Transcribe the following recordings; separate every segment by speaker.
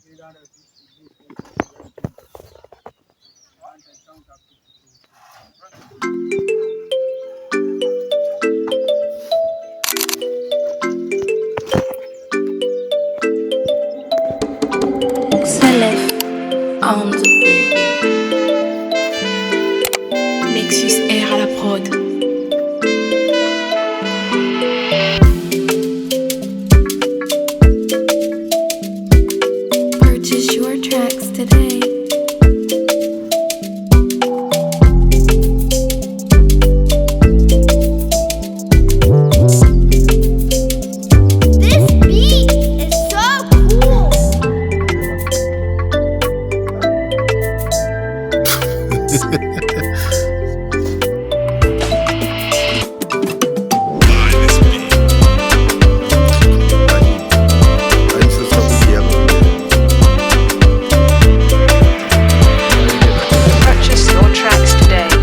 Speaker 1: Salef and Nexus R à la prod. Purchase your tracks today.
Speaker 2: This beat is so cool.
Speaker 1: Purchase your tracks today.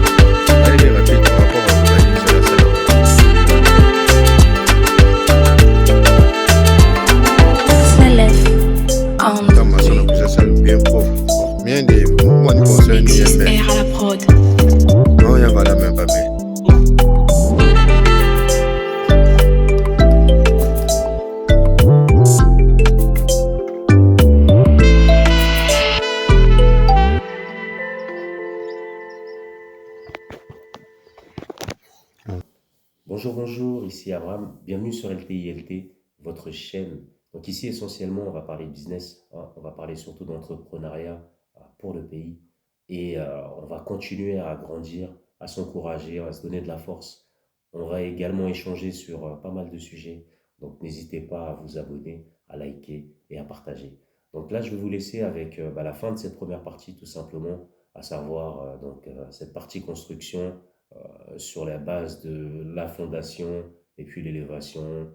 Speaker 1: Salef and Nexus R à la prod.
Speaker 3: Bonjour, bonjour, ici Abraham, bienvenue sur LTILT, votre chaîne. Donc ici essentiellement on va parler business, hein, on va parler surtout d'entrepreneuriat pour le pays et on va continuer à grandir, à s'encourager, à se donner de la force. On va également échanger sur pas mal de sujets, donc n'hésitez pas à vous abonner, à liker et à partager. Donc là je vais vous laisser avec la fin de cette première partie tout simplement, à savoir cette partie construction sur la base de la fondation et puis l'élévation,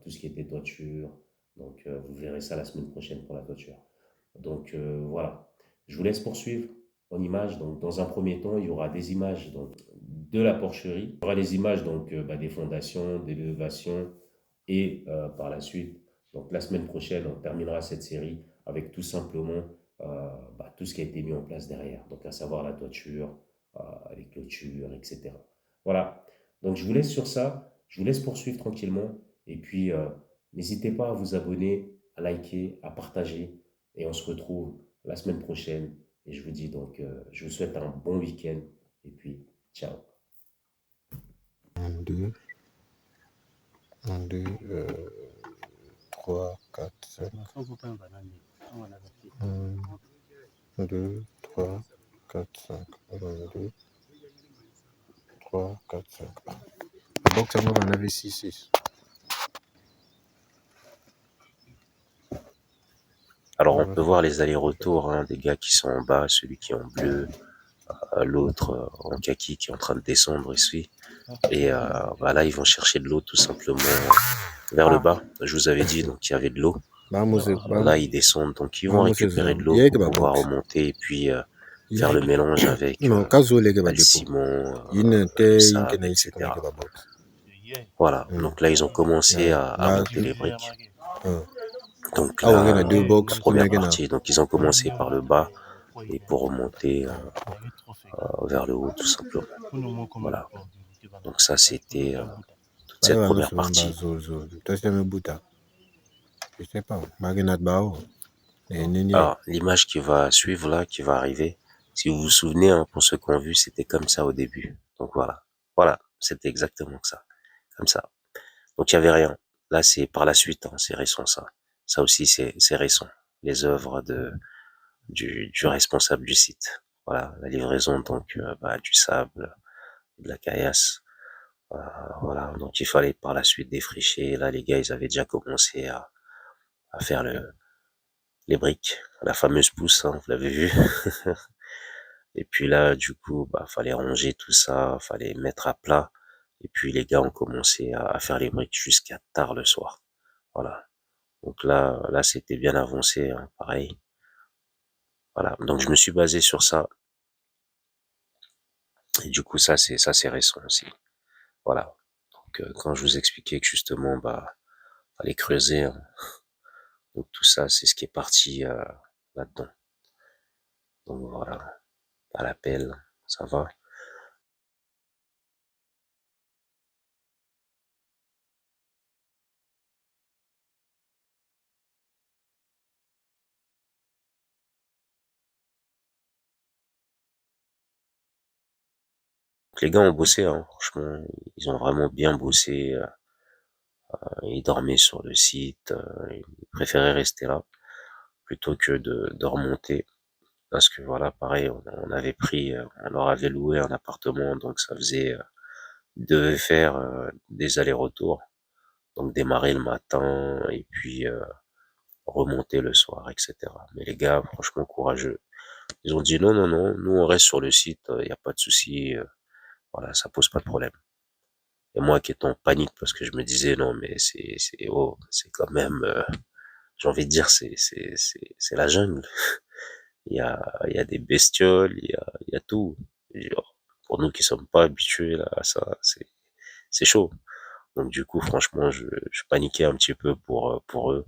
Speaker 3: tout ce qui était toiture. Donc, vous verrez ça la semaine prochaine pour la toiture. Donc, voilà. Je vous laisse poursuivre en images. Donc, dans un premier temps, il y aura des images donc, de la porcherie. Il y aura les images donc, des fondations, des élévations et par la suite, donc la semaine prochaine, on terminera cette série avec tout simplement tout ce qui a été mis en place derrière. Donc, à savoir la toiture, les clôtures, etc. Voilà. Donc, je vous laisse sur ça. Je vous laisse poursuivre tranquillement. Et puis, n'hésitez pas à vous abonner, à liker, à partager. Et on se retrouve la semaine prochaine. Et je vous dis donc, je vous souhaite un bon week-end. Et puis, ciao.
Speaker 4: 1, 2, 3, 4, 5. 1, 2, 3, 4, 5. 1, 2, 3, 4, 5. Donc, ça en avait 6, 6.
Speaker 3: Alors, on peut voir les allers-retours des gars qui sont en bas, celui qui est en bleu, l'autre en kaki qui est en train de descendre ici. Et là, ils vont chercher de l'eau tout simplement vers le bas. Je vous avais dit donc il y avait de l'eau. Là, ils descendent, donc ils vont récupérer de l'eau pour pouvoir remonter et puis faire le mélange avec le ciment, le sable, etc. Voilà, donc là, ils ont commencé à monter les briques. Donc là, la première partie, donc ils ont commencé par le bas et pour remonter vers le haut tout simplement. Voilà, donc ça c'était toute cette première partie. Alors, l'image qui va suivre là, qui va arriver, si vous vous souvenez, hein, pour ceux qui ont vu, c'était comme ça au début. Donc voilà, c'était exactement ça, comme ça. Donc il n'y avait rien. Là, c'est par la suite, hein, c'est récent ça. Ça aussi, c'est récent. Les œuvres du responsable du site. Voilà, la livraison donc du sable, de la caillasse. Voilà, donc il fallait par la suite défricher. Là, les gars, ils avaient déjà commencé à faire les briques, la fameuse pousse, hein, vous l'avez vu. Et puis là, du coup, fallait ranger tout ça, fallait mettre à plat. Et puis les gars ont commencé à faire les briques jusqu'à tard le soir. Voilà. Donc là, c'était bien avancé, hein, pareil. Voilà. Donc je me suis basé sur ça. Et du coup, ça c'est récent aussi. Voilà. Donc quand je vous expliquais que justement, fallait creuser, hein, Donc tout ça, c'est ce qui est parti là-dedans. Donc voilà, pas l'appel, ça va. Donc, les gars ont bossé, hein, franchement, ils ont vraiment bien bossé. Ils dormaient sur le site, ils préféraient rester là plutôt que de remonter. Parce que voilà, pareil, on avait pris, on leur avait loué un appartement, donc ça faisait, ils devaient faire des allers-retours, donc démarrer le matin et puis remonter le soir, etc. Mais les gars, franchement courageux. Ils ont dit non, non, non, nous on reste sur le site, il n'y a pas de souci, voilà, ça pose pas de problème. Et moi qui étais en panique parce que je me disais non, mais c'est quand même, j'ai envie de dire, c'est la jungle. Il y a des bestioles, il y a tout. Et genre, pour nous qui sommes pas habitués là, à ça, c'est chaud. Donc du coup, franchement, je paniquais un petit peu pour eux.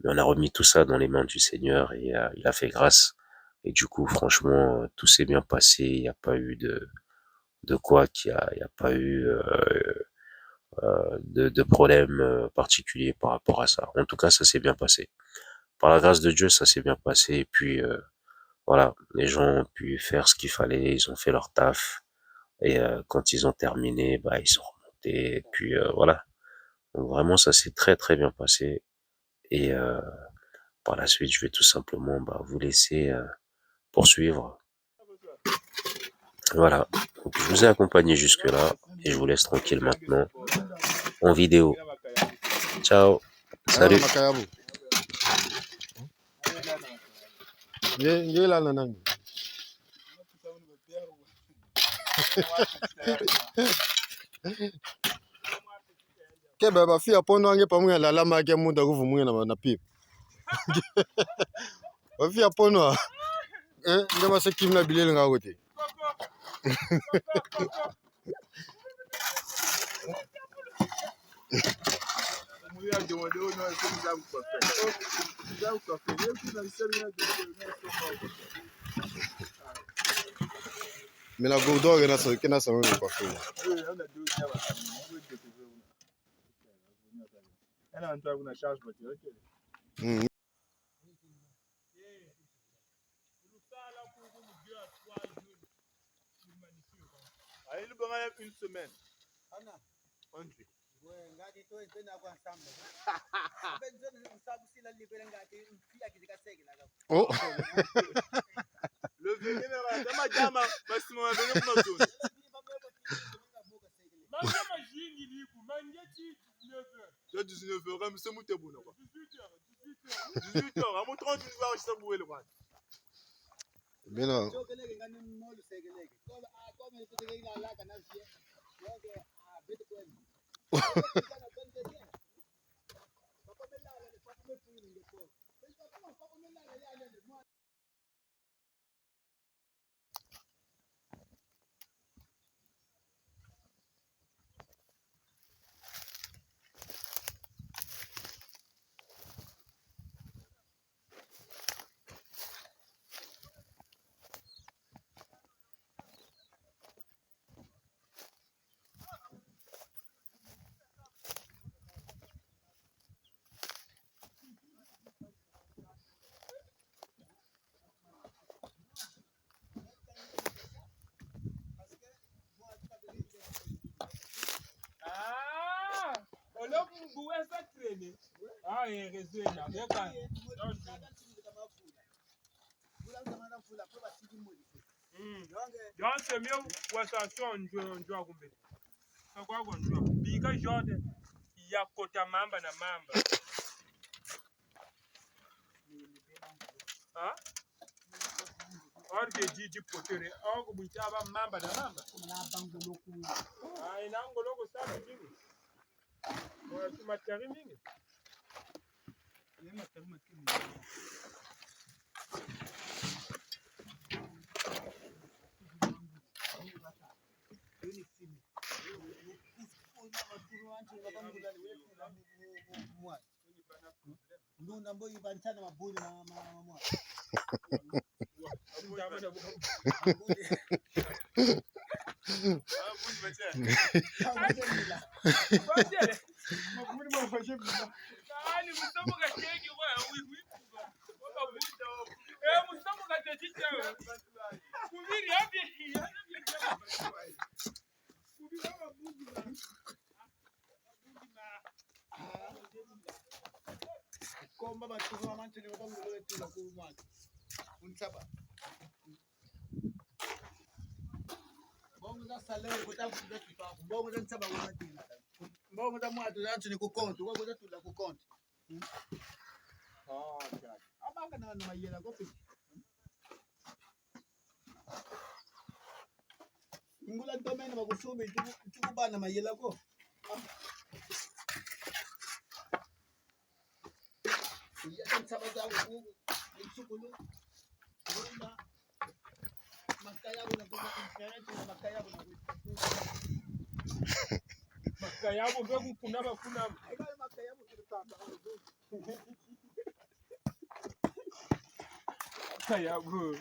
Speaker 3: Mais on a remis tout ça dans les mains du Seigneur et il a fait grâce. Et du coup, franchement, tout s'est bien passé. Il n'y a pas eu de quoi, il y a pas eu de problème particulier par rapport à ça. En tout cas, ça s'est bien passé. Par la grâce de Dieu, ça s'est bien passé. Et puis voilà, les gens ont pu faire ce qu'il fallait. Ils ont fait leur taf. Et quand ils ont terminé, bah ils sont remontés. Et puis voilà. Donc vraiment, ça s'est très très bien passé. Et par la suite, je vais tout simplement vous laisser poursuivre. Voilà. Donc, je vous ai accompagné jusque-là et je vous laisse tranquille maintenant en vidéo. Ciao. Salut.
Speaker 4: Kebe bafia pono ange pamoja la lama yake muda kuvu mwingine na pipa. Bafia pono ndio masekim na bilele ngagote. Mais la gourdon que na salon de coiffure.
Speaker 5: Une semaine.
Speaker 4: Oh.
Speaker 5: Le vénéral, dans ma dame, parce que moi, je vais me donner. C'est 19h, mais c'est mon tabou. 18h, à mon 30, je vais acheter le roi.
Speaker 4: Mais non.
Speaker 5: Ah, il est réseau là. Donc c'est mieux pour ça njua kumbe. Kwa kwa njua. Bika jote ya kota mamba na mamba. Ah? Orge jiji potere. Ogo buitaba mamba na mamba. Ah, inangoloko sana jingi. Kwa matari mingi. Makayabo mbegu kuna Makayabo.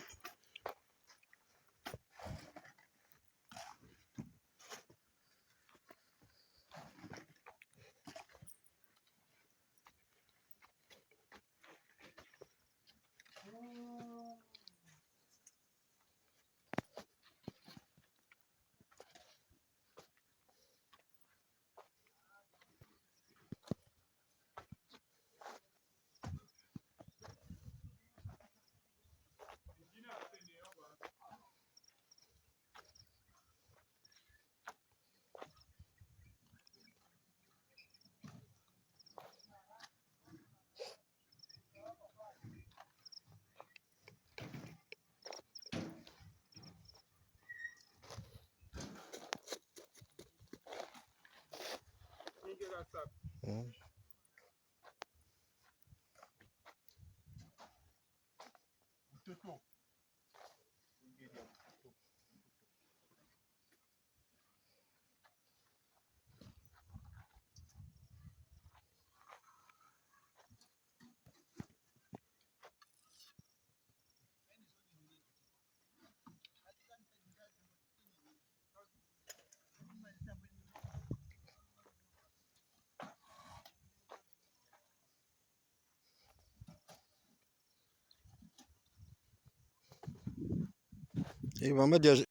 Speaker 4: Et maman dit,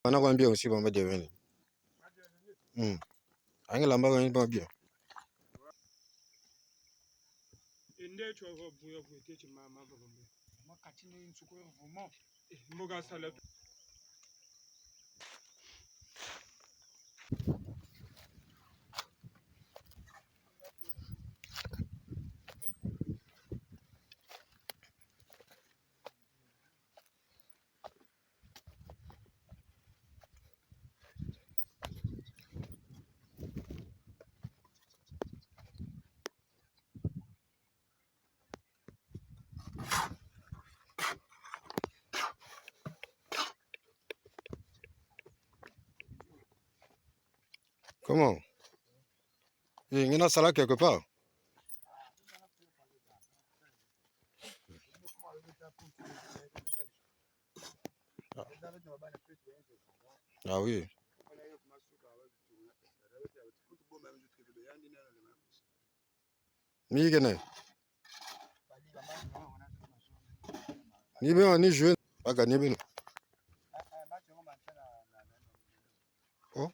Speaker 4: on a quand bien aussi, maman dit, Ange lamba quand même pas bien.
Speaker 5: Inde tu vas bouya bouya tu mama babambe. Makati ni nsuko vraiment. Mboga salade.
Speaker 4: Comment? Il y a un salade quelque part. Ah oui. Ni gagné. Ni bien ni joué. Pas gagné bien. Oh.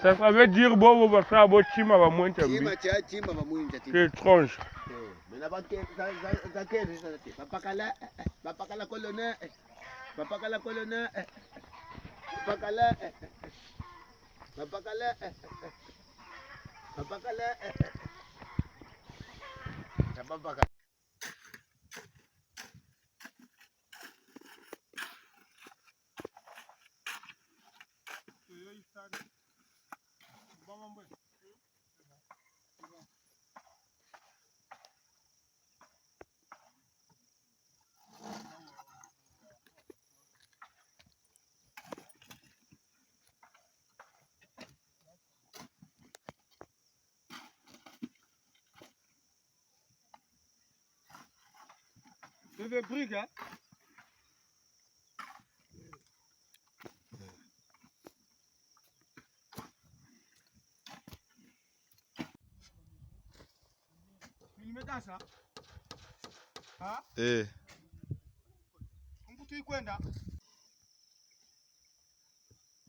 Speaker 5: Ça veut dire bon, ça va chima va moins. C'est étrange.
Speaker 6: Papakala colonel, papakala colonel, papakala, papakala, papakala, papakala. Bébé brigue, hein? Nimetasa? Ha? Mkutu ikwenda?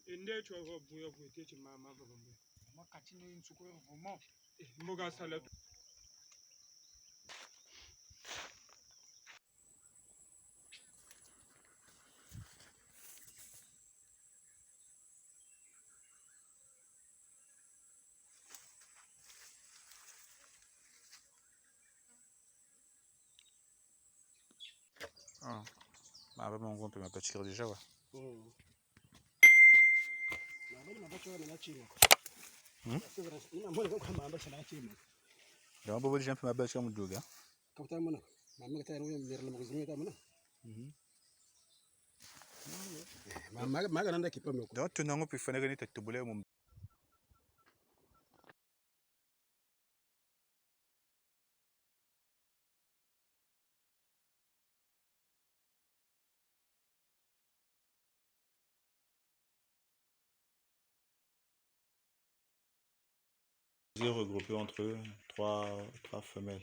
Speaker 6: Ende tu avo buya buya ti mama babambe. Makati ni nsukuru vumo. Mboga salad.
Speaker 7: Ah, ma mon groupe m'a pas tiré déjà, ouais. Donc, on va déjà un peu ma belle sur mon dog, hein. Donc, tu n'as pas pu faire une tête de boulet, mon regroupés entre eux, trois femelles.